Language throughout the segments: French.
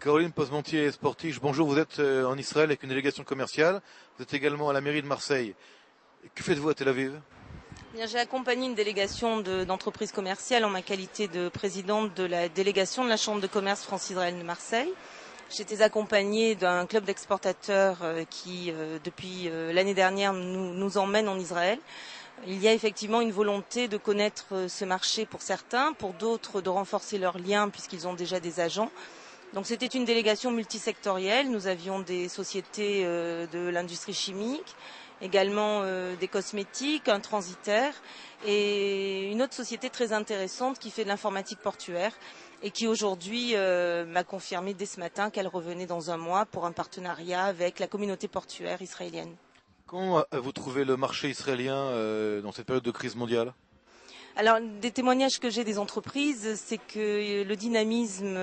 Caroline Posmentier-Sportige, bonjour, vous êtes en Israël avec une délégation commerciale, vous êtes également à la mairie de Marseille. Que faites-vous à Tel Aviv? Bien, j'ai accompagné une délégation d'entreprises commerciales en ma qualité de présidente de la délégation de la Chambre de commerce France-Israël de Marseille. J'étais accompagnée d'un club d'exportateurs qui, depuis l'année dernière, nous emmène en Israël. Il y a effectivement une volonté de connaître ce marché pour certains, pour d'autres de renforcer leurs liens puisqu'ils ont déjà des agents. Donc c'était une délégation multisectorielle. Nous avions des sociétés de l'industrie chimique, également des cosmétiques, un transitaire et une autre société très intéressante qui fait de l'informatique portuaire et qui aujourd'hui m'a confirmé dès ce matin qu'elle revenait dans un mois pour un partenariat avec la communauté portuaire israélienne. Comment avez-vous trouvé le marché israélien dans cette période de crise mondiale? Alors, des témoignages que j'ai des entreprises, c'est que le dynamisme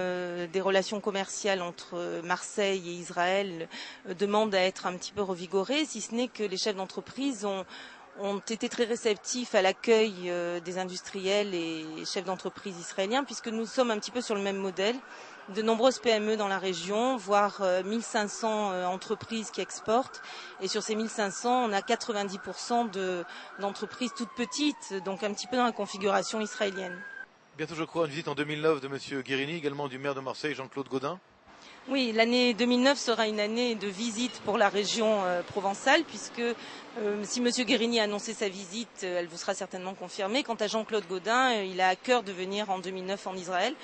des relations commerciales entre Marseille et Israël demande à être un petit peu revigoré, si ce n'est que les chefs d'entreprise ont été très réceptifs à l'accueil des industriels et chefs d'entreprise israéliens, puisque nous sommes un petit peu sur le même modèle. De nombreuses PME dans la région, voire 1500 entreprises qui exportent. Et sur ces 1500, on a 90% d'entreprises toutes petites, donc un petit peu dans la configuration israélienne. Bientôt, je crois, une visite en 2009 de M. Guérini, également du maire de Marseille, Jean-Claude Gaudin. Oui, l'année 2009 sera une année de visite pour la région provençale, puisque si M. Guérini a annoncé sa visite, elle vous sera certainement confirmée. Quant à Jean-Claude Gaudin, il a à cœur de venir en 2009 en Israël.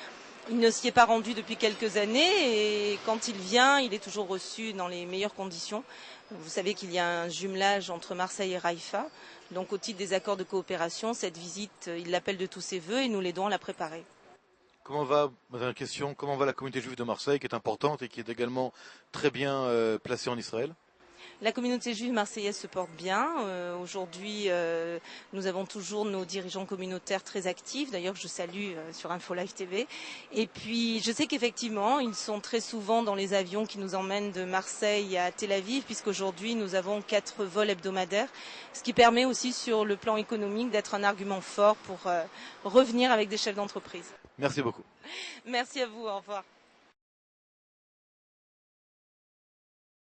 Il ne s'y est pas rendu depuis quelques années et quand il vient, il est toujours reçu dans les meilleures conditions. Vous savez qu'il y a un jumelage entre Marseille et Haïfa. Donc au titre des accords de coopération, cette visite, il l'appelle de tous ses voeux et nous l'aidons à la préparer. Comment va la communauté juive de Marseille, qui est importante et qui est également très bien placée en Israël? La communauté juive marseillaise se porte bien. Aujourd'hui, nous avons toujours nos dirigeants communautaires très actifs. D'ailleurs, je salue sur Info Live TV. Et puis, je sais qu'effectivement, ils sont très souvent dans les avions qui nous emmènent de Marseille à Tel Aviv, puisqu'aujourd'hui, nous avons 4 vols hebdomadaires, ce qui permet aussi, sur le plan économique, d'être un argument fort pour revenir avec des chefs d'entreprise. Merci beaucoup. Merci à vous. Au revoir.